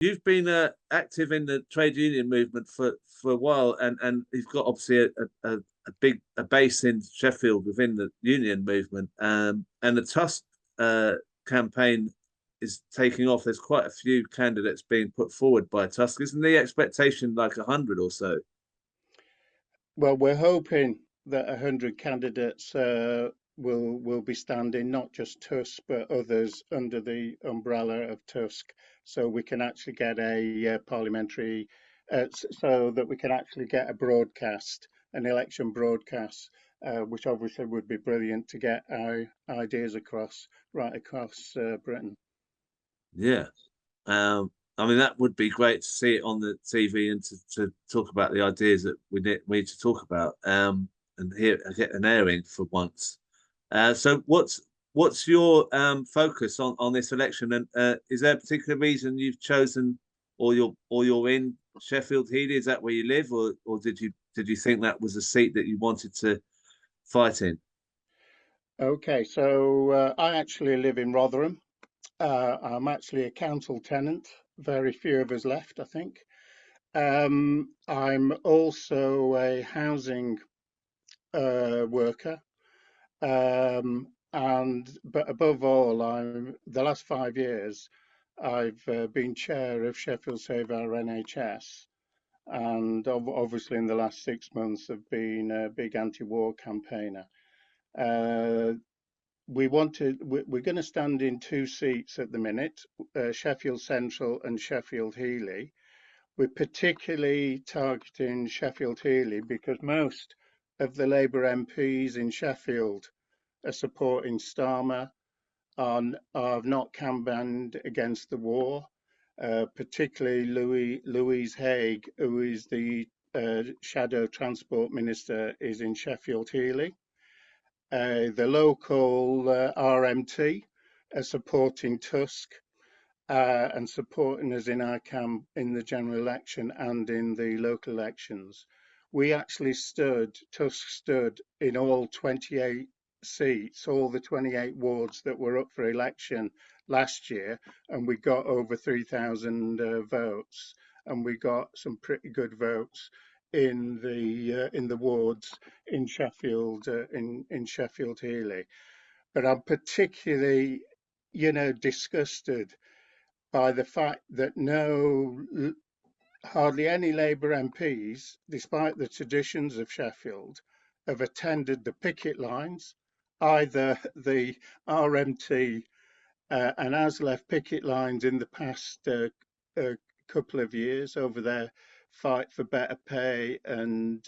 you've been active in the trade union movement for a while, and you've got obviously a big base in Sheffield within the union movement, and the Tusk campaign is taking off. There's quite a few candidates being put forward by Tusk. Isn't the expectation like 100 or so? Well, we're hoping that 100 candidates will be standing, not just Tusk, but others under the umbrella of Tusk, so we can actually get a parliamentary, so that we can actually get a broadcast, an election broadcast, which obviously would be brilliant to get our ideas across right across Britain. Yeah. I mean, that would be great to see it on the TV and to talk about the ideas that we need to talk about, and here get an airing for once. So what's your focus on this election? And is there a particular reason you've chosen, or you're in Sheffield Heeley? Is that where you live, or did you think that was a seat that you wanted to fight in? Okay, so I actually live in Rotherham. I'm actually a council tenant. Very few of us left, I think. I'm also a housing worker, and but above all, I'm the last 5 years I've been chair of Sheffield Save Our NHS, and obviously in the last 6 months have been a big anti-war campaigner. Uh, we're going to stand in two seats at the minute, Sheffield Central and Sheffield Heeley. We're particularly targeting Sheffield Heeley because most of the Labour MPs in Sheffield are supporting Starmer, are not campaigned against the war, particularly Louise Haigh, who is the Shadow Transport Minister, is in Sheffield Heeley. The local RMT are supporting Tusk and supporting us in our camp in the general election and in the local elections. We actually Tusk stood in all 28 seats, all the 28 wards that were up for election last year, and we got over 3,000 votes, and we got some pretty good votes in the wards in Sheffield in Sheffield Heeley. But I'm particularly, disgusted by the fact that hardly any Labour MPs, despite the traditions of Sheffield, have attended the picket lines, either the RMT and ASLEF picket lines in the past couple of years over their fight for better pay and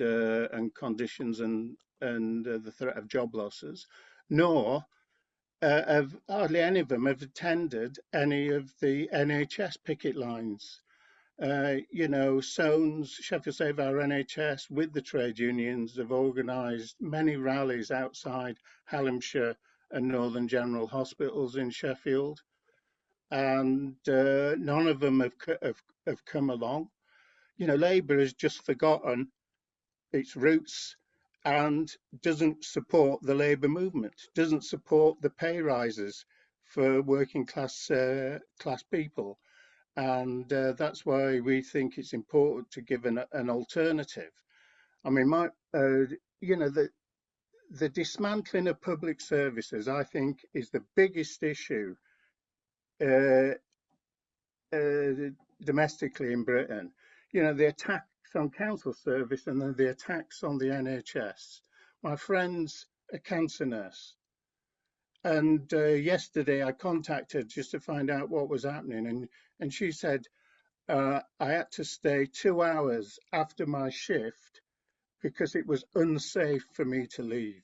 conditions and the threat of job losses, nor have hardly any of them have attended any of the NHS picket lines. Soanes, Sheffield Save Our NHS, with the trade unions, have organised many rallies outside Hallamshire and Northern General Hospitals in Sheffield, and none of them have come along. Labour has just forgotten its roots and doesn't support the labour movement, doesn't support the pay rises for working class people, and that's why we think it's important to give an alternative. I mean, the dismantling of public services, I think, is the biggest issue uh, domestically in Britain. The attacks on council service and then the attacks on the NHS. My friend's a cancer nurse, and yesterday I contacted just to find out what was happening, and she said I had to stay 2 hours after my shift because it was unsafe for me to leave.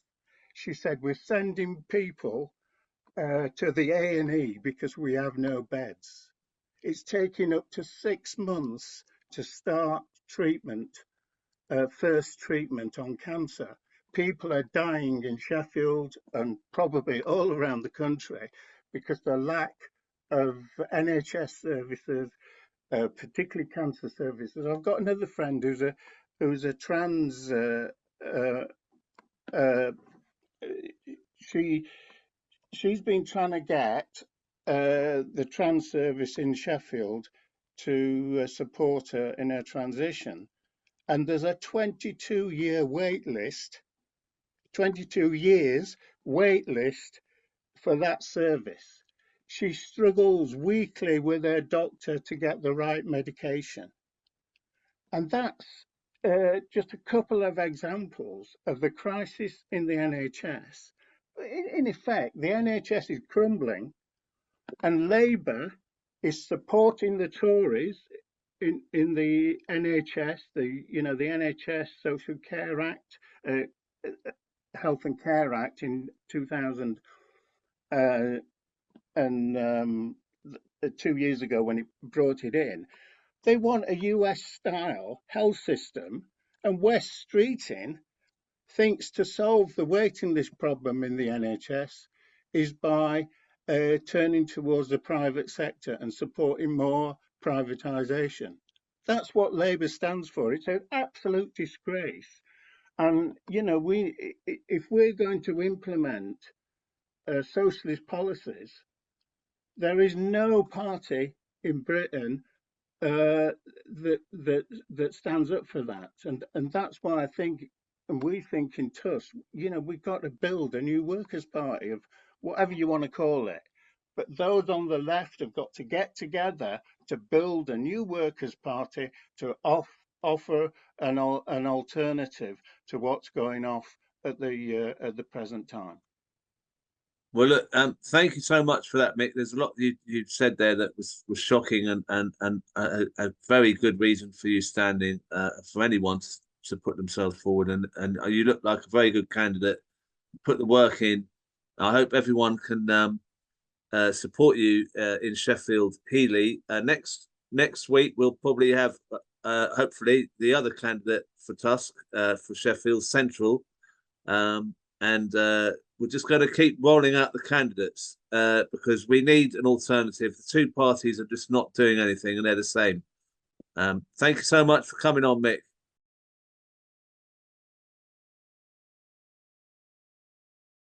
She said we're sending people to the A&E because we have no beds. It's taking up to 6 months to start treatment, first treatment on cancer. People are dying in Sheffield and probably all around the country because the lack of NHS services, particularly cancer services. I've got another friend who's a trans. Uh, uh, she she's been trying to get the trans service in Sheffield to support her in her transition. And there's a 22-year wait list, 22 years wait list for that service. She struggles weekly with her doctor to get the right medication. And that's just a couple of examples of the crisis in the NHS. In effect, the NHS is crumbling, and Labour is supporting the Tories in the NHS, the NHS Social Care Act, Health and Care Act in 2000 and 2 years ago when it brought it in. They want a US style health system, and West Streeting thinks to solve the waiting list problem in the NHS is by turning towards the private sector and supporting more privatisation. That's what Labour stands for. It's an absolute disgrace. And, if we're going to implement socialist policies, there is no party in Britain that stands up for that, and that's why I think, and we think in TUSC, we've got to build a new workers' party of whatever you want to call it. But those on the left have got to get together to build a new workers' party to offer an alternative to what's going off at the present time. Well, look, thank you so much for that, Mick. There's a lot you said there that was shocking and a very good reason for you standing for anyone to put themselves forward. And you look like a very good candidate. Put the work in. I hope everyone can support you in Sheffield Heeley. Next week we'll probably have hopefully the other candidate for Tusk for Sheffield Central, and we're just going to keep rolling out the candidates because we need an alternative. The two parties are just not doing anything, and they're the same. Thank you so much for coming on, Mick.